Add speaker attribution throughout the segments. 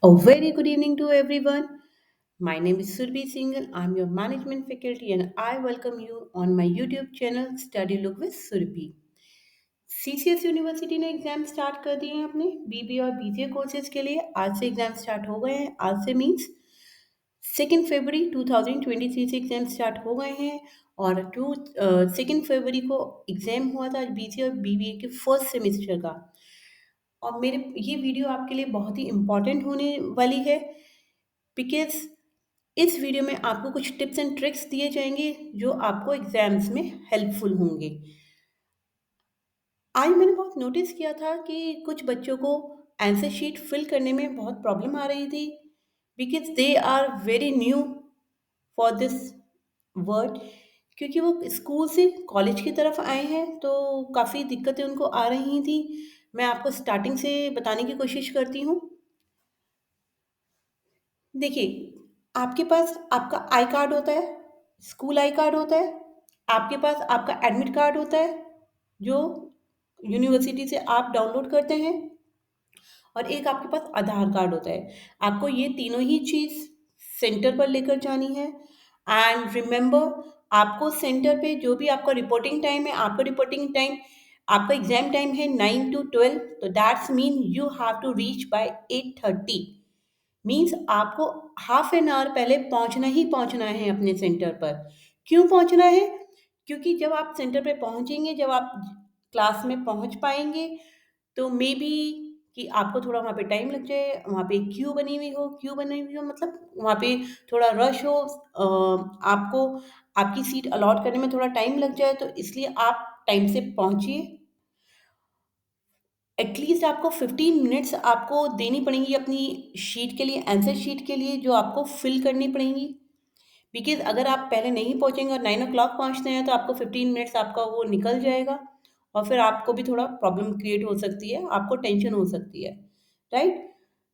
Speaker 1: A very good evening to everyone. My name is Surbhi Singhal. I'm your management faculty and I welcome you on my YouTube channel Study Look with Surbhi. CCS university ने exam start कर दिए हैं अपने बीबी और BCA courses के लिए। आज से एग्जाम स्टार्ट हो गए हैं। आज से मींस 2 फरवरी 2023 से एग्जाम स्टार्ट हो गए हैं। और 2 फरवरी को एग्जाम हुआ था बीसीए और बीबीए के फर्स्ट सेमेस्टर का। और मेरे ये वीडियो आपके लिए बहुत ही इम्पोर्टेंट होने वाली है बिकॉज इस वीडियो में आपको कुछ टिप्स एंड ट्रिक्स दिए जाएंगे जो आपको एग्जाम्स में हेल्पफुल होंगे। आज मैंने बहुत नोटिस किया था कि कुछ बच्चों को आंसर शीट फिल करने में बहुत प्रॉब्लम आ रही थी because they are very new for this word. क्योंकि वो स्कूल से कॉलेज की तरफ आए हैं तो काफ़ी दिक्कतें उनको आ रही थी। मैं आपको स्टार्टिंग से बताने की कोशिश करती हूँ। देखिए, आपके पास आपका आई कार्ड होता है, स्कूल आई कार्ड होता है, आपके पास आपका एडमिट कार्ड होता है, जो यूनिवर्सिटी से आप डाउनलोड करते हैं, और एक आपके पास आधार कार्ड होता है। आपको ये तीनों ही चीज़ सेंटर पर लेकर जानी है। एंड रिमेंबर, आपको सेंटर पे जो भी आपका रिपोर्टिंग टाइम है, आपका रिपोर्टिंग टाइम, आपका एग्जाम टाइम है 9 to 12, तो that's mean you have to reach by 8:30। Means आपको हाफ एन आवर पहले पहुंचना ही पहुंचना है अपने सेंटर पर। क्यों पहुंचना है? क्योंकि जब आप सेंटर पे पहुंचेंगे, जब आप क्लास में पहुंच पाएंगे, तो मे बी कि आपको थोड़ा वहाँ पे टाइम लग जाए, वहाँ पे क्यू बनी हुई हो मतलब वहाँ पे थोड़ा रश हो, आपको आपकी सीट अलॉट करने में थोड़ा टाइम लग जाए, तो इसलिए आप टाइम से पहुंचिए। एटलीस्ट आपको 15 मिनट्स आपको देनी पड़ेंगी अपनी शीट के लिए, आंसर शीट के लिए, जो आपको फिल करनी पड़ेंगी। बिकॉज अगर आप पहले नहीं पहुंचेंगे और 9 o'clock पहुंचते हैं तो आपको 15 मिनट्स आपका वो निकल जाएगा, और फिर आपको भी थोड़ा प्रॉब्लम क्रिएट हो सकती है, आपको टेंशन हो सकती है, राइट।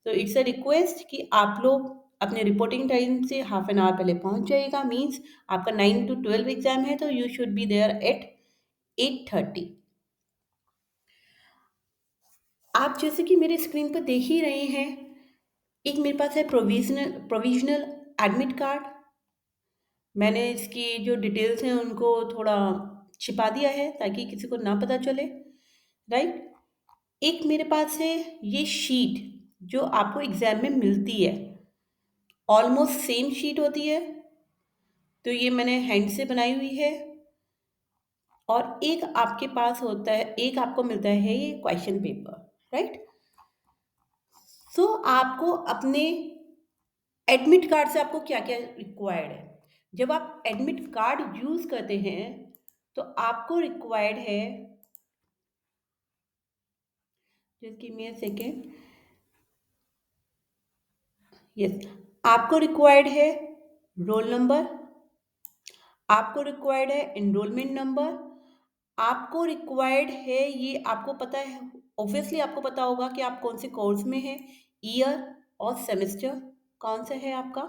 Speaker 1: तो इट्स अ रिक्वेस्ट कि आप लोग अपने रिपोर्टिंग टाइम से हाफ एन आवर पहले पहुंच जाइएगा। मीन्स आपका 9 to 12 एग्जाम है तो you should be there at 8:30। आप जैसे कि मेरे स्क्रीन पर देख ही रहे हैं, एक मेरे पास है प्रोविजनल एडमिट कार्ड। मैंने इसकी जो डिटेल्स हैं उनको थोड़ा छिपा दिया है ताकि किसी को ना पता चले, राइट। एक मेरे पास है ये शीट जो आपको एग्जाम में मिलती है, ऑलमोस्ट सेम शीट होती है, तो ये मैंने हैंड से बनाई हुई है। और एक आपके पास होता है, एक आपको मिलता है ये क्वेश्चन पेपर, राइट। सो आपको अपने एडमिट कार्ड से आपको क्या क्या रिक्वायर्ड है। जब आप एडमिट कार्ड यूज करते हैं तो आपको रिक्वायर्ड है, just give me a second, yes, आपको रिक्वायर्ड है रोल नंबर, आपको रिक्वायर्ड है एनरोलमेंट नंबर, आपको रिक्वायर्ड है, ये आपको पता है, ऑब्वियसली आपको पता होगा कि आप कौन से कोर्स में हैं, ईयर और सेमेस्टर कौन सा है आपका।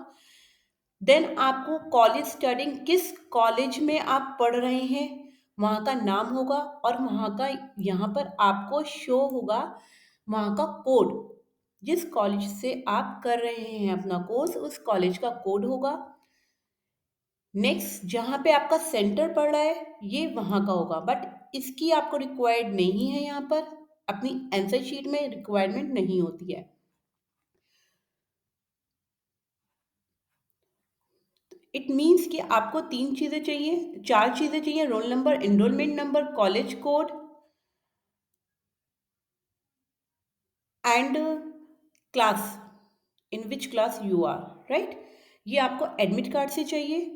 Speaker 1: देन आपको कॉलेज स्टडिंग, किस कॉलेज में आप पढ़ रहे हैं, वहाँ का नाम होगा, और वहाँ का यहाँ पर आपको शो होगा वहाँ का कोड। जिस कॉलेज से आप कर रहे हैं अपना कोर्स, उस कॉलेज का कोड होगा। नेक्स्ट, जहाँ पे आपका सेंटर पड़ रहा है ये वहाँ का होगा, बट इसकी आपको रिक्वायर्ड नहीं है, यहाँ पर अपनी आंसर शीट में रिक्वायरमेंट नहीं होती है। इट मीन्स कि आपको तीन चीज़ें चाहिए, चार चीज़ें चाहिए: roll number, enrolment number, college code, and class, in which class you are, right. ये आपको एडमिट कार्ड से चाहिए।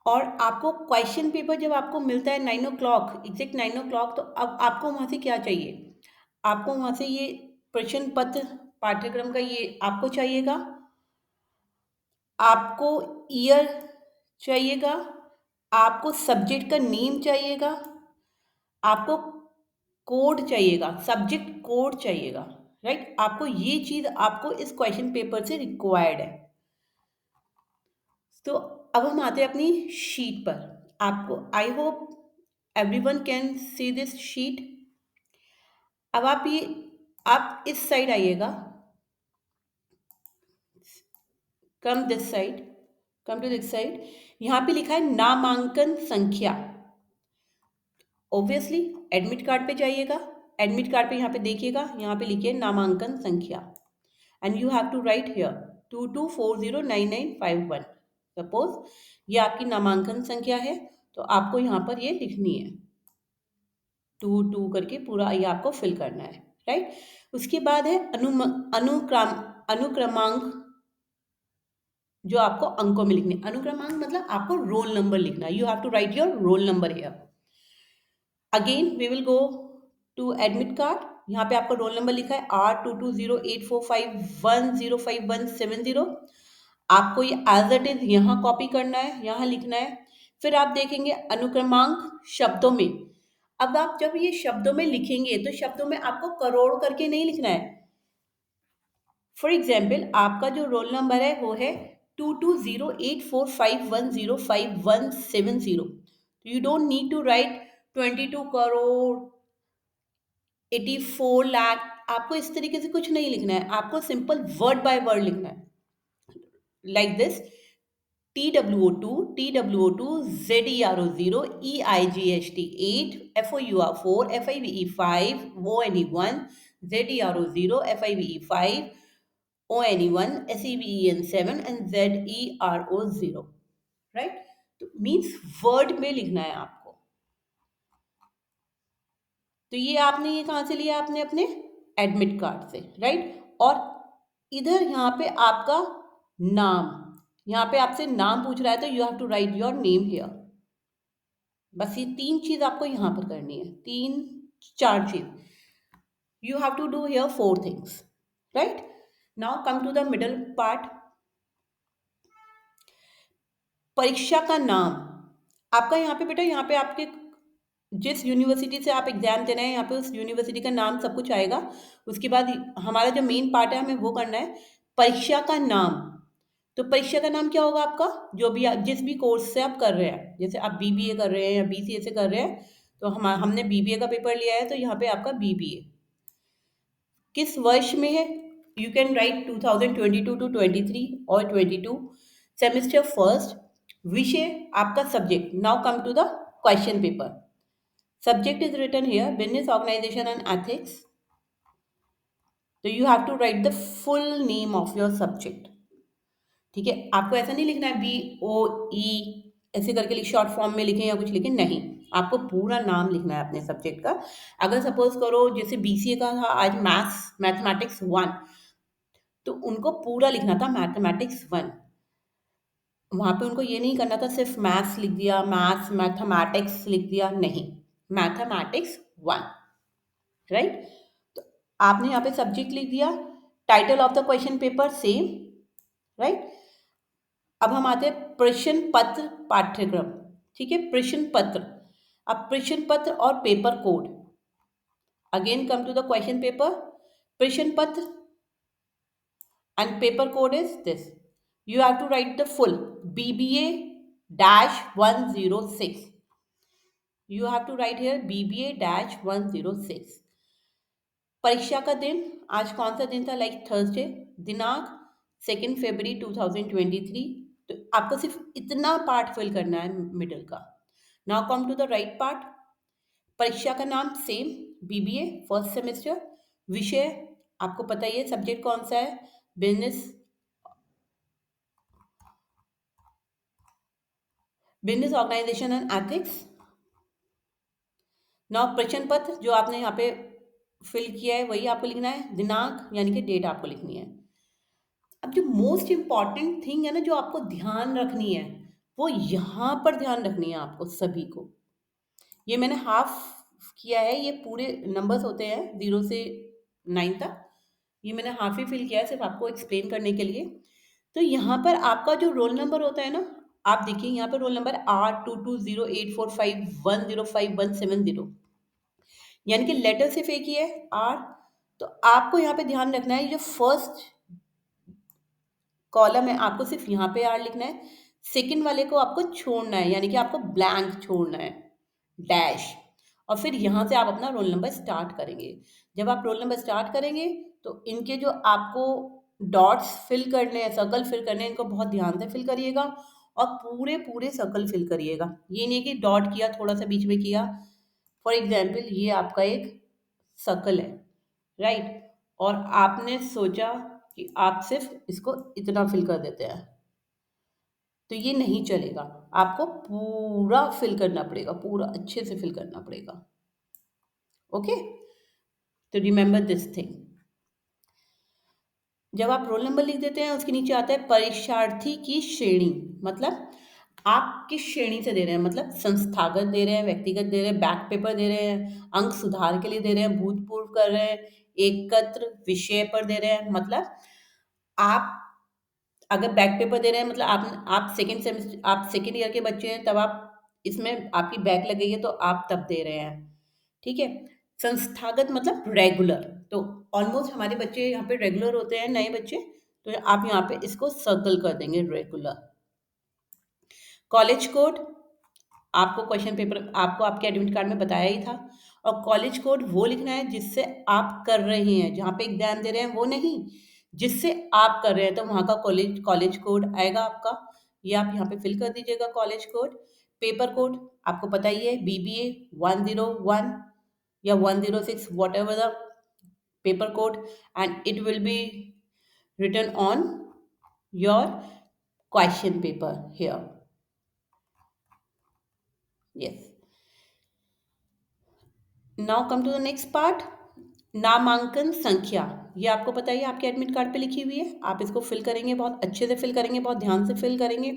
Speaker 1: और आपको क्वेश्चन पेपर जब आपको मिलता है 9 o'clock, एग्जैक्ट 9 o'clock, तो अब आपको वहाँ से क्या चाहिए? आपको वहाँ से ये प्रश्न पत्र पाठ्यक्रम का ये आपको चाहिएगा, आपको ईयर चाहिएगा, आपको सब्जेक्ट का नेम चाहिएगा, आपको कोड चाहिएगा, सब्जेक्ट कोड चाहिएगा, राइट। आपको ये चीज़ आपको इस क्वेश्चन पेपर से रिक्वायर्ड है। तो अब हम आते हैं अपनी शीट पर। आपको, I hope everyone can see this sheet. अब आप ये आप इस साइड आइएगा, come this side, come to this side. यहाँ पे लिखा है नामांकन संख्या। ऑब्वियसली एडमिट कार्ड पे जाइएगा, एडमिट कार्ड पे यहाँ पे देखिएगा, यहाँ पे लिखिए नामांकन संख्या and you have to write here 22409951। Suppose ये आपकी नामांकन संख्या है, तो आपको यहाँ पर ये लिखनी है 22 करके पूरा ये आपको फिल करना है, राइट। उसके बाद है अनुक्रमांक, जो आपको अंकों में लिखने। अनुक्रमांक मतलब आपको रोल नंबर लिखना है, you have to write your roll number here. Again we will go to admit card, यहाँ पे आपका रोल नंबर लिखा है R220845105170। आपको ये एज इट इज यहाँ कॉपी करना है, यहाँ लिखना है। फिर आप देखेंगे अनुक्रमांक शब्दों में। अब आप जब ये शब्दों में लिखेंगे तो शब्दों में आपको करोड़ करके नहीं लिखना है। फॉर एग्जाम्पल आपका जो रोल नंबर है वो है 220845105170। You don't need to write 22 crore 84 lakh, आपको इस तरीके से कुछ नहीं लिखना है, आपको सिंपल वर्ड बाय वर्ड लिखना है। Like this TWO2 TWO2 ZERO0 EIGHT 8 FOUR 4 FIVE 5 ONE1 ZERO0 FIVE 5 ONE1 SEVEN 7 and ZERO0, right. तो मीन्स वर्ड में लिखना है आपको। तो ये आपने ये कहाँ से लिया? आपने अपने एडमिट कार्ड से, राइट। और इधर यहाँ पे आपका नाम, यहाँ पे आपसे नाम पूछ रहा है तो you have to write your name here. बस ये 3 चीज आपको यहाँ पर करनी है, 4 चीज। You have to do here 4 things, right. Now come to the middle part. परीक्षा का नाम आपका यहाँ पे बेटा, यहाँ पे आपके जिस यूनिवर्सिटी से आप एग्जाम देना है यहाँ पे उस यूनिवर्सिटी का नाम सब कुछ आएगा। उसके बाद हमारा जो मेन पार्ट है हमें वो करना है परीक्षा का नाम। तो परीक्षा का नाम क्या होगा आपका? जो भी आप जिस भी कोर्स से आप कर रहे हैं, जैसे आप BBA कर रहे हैं या BCA से कर रहे हैं, तो हमने BBA का पेपर लिया है तो यहाँ पे आपका BBA किस वर्ष में है। यू कैन राइट 2022 to 23 और 22 सेमेस्टर फर्स्ट। विषय आपका subject. Now come to the question paper. Subject is written here, business, organization and ethics. So you have to write the full name of your subject. ठीक है, आपको ऐसा नहीं लिखना है BOE ऐसे करके शॉर्ट फॉर्म में लिखें या कुछ लिखें, नहीं, आपको पूरा नाम लिखना है अपने सब्जेक्ट का। अगर सपोज करो जैसे BCA का था आज मैथमेटिक्स 1, तो उनको पूरा लिखना था मैथमेटिक्स 1। वहां पे उनको ये नहीं करना था सिर्फ मैथ्स लिख दिया, मैथमेटिक्स लिख दिया, नहीं, मैथमेटिक्स 1, राइट। तो आपने यहाँ पे सब्जेक्ट लिख दिया, title of the question paper same, right. अब हम आते हैं प्रश्न पत्र पाठ्यक्रम। ठीक है, प्रश्न पत्र। अब प्रश्न पत्र और paper code. Again come to the question paper, प्रश्न पत्र and paper code is this. You have to write the full BBA-106। You have to write here BBA-106। परीक्षा का दिन, आज कौन सा दिन था? Like Thursday. दिनांक 2 फरवरी 2023। तो आपको सिर्फ इतना पार्ट फिल करना है मिडल का। Now come to the right part. परीक्षा का नाम सेम, BBA फर्स्ट सेमेस्टर। विषय आपको पता ही है, सब्जेक्ट कौन सा है? Business organisation and ethics. Now प्रश्न पत्र जो आपने यहाँ पे फिल किया है वही आपको लिखना है, दिनांक यानी कि डेट आपको लिखनी है। अब जो मोस्ट इम्पॉर्टेंट थिंग है ना, जो आपको ध्यान रखनी है, वो यहाँ पर ध्यान रखनी है आपको सभी को। ये मैंने हाफ किया है, ये पूरे नंबर्स होते हैं 0 से 9 तक, ये मैंने हाफ ही फिल किया है सिर्फ आपको एक्सप्लेन करने के लिए। तो यहाँ पर आपका जो रोल नंबर होता है ना, आप देखिए यहाँ पर रोल नंबर R220845105170, यानी कि लेटर सिर्फ एक ही है R। तो आपको यहाँ पे ध्यान रखना है, ये जो फर्स्ट कॉलम है आपको सिर्फ यहाँ पे R लिखना है, सेकंड वाले को आपको छोड़ना है, यानी कि आपको ब्लैंक छोड़ना है, डैश। और फिर यहाँ से आप अपना रोल नंबर स्टार्ट करेंगे। जब आप रोल नंबर स्टार्ट करेंगे तो इनके जो आपको डॉट्स फिल करने हैं, सर्कल फिल करने हैं, इनको बहुत ध्यान से फिल करिएगा और पूरे पूरे सर्कल फिल करिएगा। ये नहीं कि डॉट किया, थोड़ा सा बीच में किया। फॉर एग्जाम्पल ये आपका एक सर्कल है, राइट, और आपने सोचा कि आप सिर्फ इसको इतना फिल कर देते हैं, तो ये नहीं चलेगा। आपको पूरा फिल करना पड़ेगा, पूरा अच्छे से फिल करना पड़ेगा। ओके, तो रिमेंबर दिस थिंग। जब आप रोल नंबर लिख देते हैं उसके नीचे आता है परीक्षार्थी की श्रेणी, मतलब आप किस श्रेणी से दे रहे हैं, मतलब संस्थागत दे रहे हैं, व्यक्तिगत दे रहे हैं, बैक पेपर दे रहे हैं, अंक सुधार के लिए दे रहे हैं, भूतपूर्व कर रहे हैं, एकत्र विषय पर दे रहे हैं। मतलब आप अगर बैक पेपर दे रहे हैं, मतलब आप सेकेंड सेमेस्टर, आप सेकेंड ईयर के बच्चे हैं, तब आप इसमें आपकी बैक लगेगी तो आप तब दे रहे हैं, ठीक है। संस्थागत मतलब रेगुलर, तो ऑलमोस्ट हमारे बच्चे यहाँ पे रेगुलर होते हैं, नए बच्चे, तो आप यहाँ पे इसको सर्कल कर देंगे, रेगुलर। कॉलेज कोड, आपको क्वेश्चन पेपर आपको आपके एडमिट कार्ड में बताया ही था, और कॉलेज कोड वो लिखना है जिससे आप कर रहे हैं, जहाँ पे एग्जाम दे रहे हैं वो नहीं, जिससे आप कर रहे हैं, तो वहाँ का कॉलेज कॉलेज कोड आएगा आपका, ये आप यहाँ पे फिल कर दीजिएगा कॉलेज कोड। पेपर कोड आपको पता ही है, BBA 101 या 106, whatever the paper code, and it will be written on your question paper here. Yes. Now come to the next part, नामांकन संख्या। ये आपको पता ही आपके एडमिट कार्ड पे लिखी हुई है, आप इसको फिल करेंगे, बहुत अच्छे से फिल करेंगे, बहुत ध्यान से फिल करेंगे।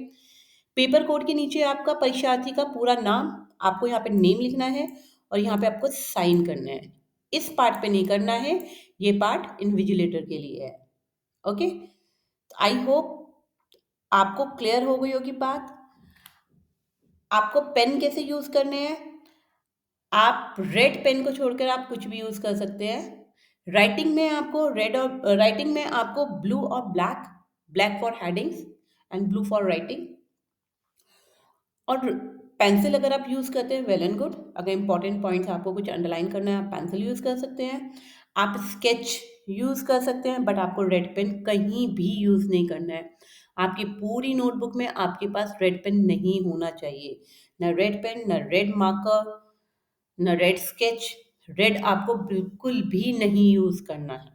Speaker 1: पेपर कोड के नीचे आपका परीक्षार्थी का पूरा नाम, आपको यहाँ पे नेम लिखना है और यहाँ पे आपको साइन करना है। इस पार्ट पे नहीं करना है, ये पार्ट इन्विजिलेटर के लिए है। ओके, आई होप आपको क्लियर हो गई होगी बात। आपको पेन कैसे यूज करने हैं, आप रेड पेन को छोड़कर आप कुछ भी यूज कर सकते हैं। राइटिंग में आपको रेड और राइटिंग में आपको ब्लू और black, black for headings and blue for writing. और पेंसिल अगर आप यूज करते हैं, वेल एंड गुड, अगर इंपॉर्टेंट पॉइंट्स आपको कुछ अंडरलाइन करना है, आप पेंसिल यूज कर सकते हैं, आप स्केच यूज कर सकते हैं, बट आपको रेड पेन कहीं भी यूज नहीं करना है। आपकी पूरी नोटबुक में आपके पास रेड पेन नहीं होना चाहिए, न रेड पेन, न रेड मार्कर, न रेड स्केच। रेड आपको बिल्कुल भी नहीं यूज करना है।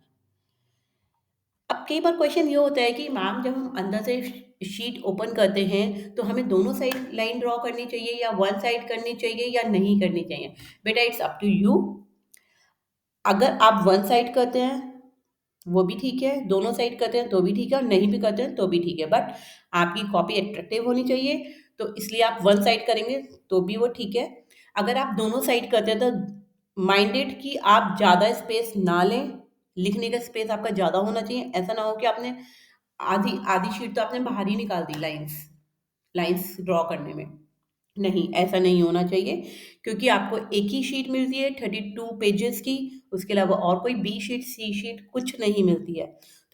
Speaker 1: अब कई बार क्वेश्चन ये होता है कि मैम जब हम अंदर से शीट ओपन करते हैं तो हमें दोनों साइड लाइन ड्रॉ करनी चाहिए या वन साइड करनी चाहिए या नहीं करनी चाहिए। बेटा इट्स अप टू यू। अगर आप वन साइड करते हैं वो भी ठीक है, दोनों साइड करते हैं तो भी ठीक है, और नहीं भी करते हैं तो भी ठीक है, बट आपकी कॉपी अट्रैक्टिव होनी चाहिए, तो इसलिए आप वन साइड करेंगे तो भी वो ठीक है। अगर आप दोनों साइड करते हैं तो माइंडेड कि आप ज़्यादा स्पेस ना लें, लिखने का स्पेस आपका ज़्यादा होना चाहिए। ऐसा ना हो कि आपने आधी आधी शीट तो आपने बाहर ही निकाल दी, लाइंस लाइंस ड्रॉ करने में। नहीं, ऐसा नहीं होना चाहिए, क्योंकि आपको एक ही शीट मिलती है 32 पेजेस की, उसके अलावा और कोई बी शीट, सी शीट कुछ नहीं मिलती है,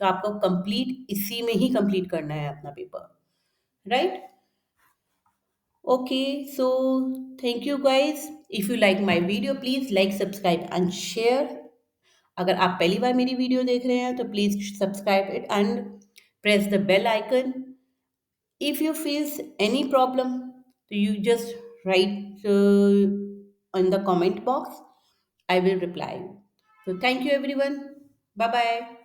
Speaker 1: तो आपको कंप्लीट इसी में ही कंप्लीट करना है अपना paper, right. Okay, so thank you guys. If you like my video please like, subscribe and share. अगर आप पहली बार मेरी वीडियो देख रहे हैं तो please subscribe it and press the bell icon. If you face any problem, you just write in the comment box. I will reply. So thank you everyone. Bye bye.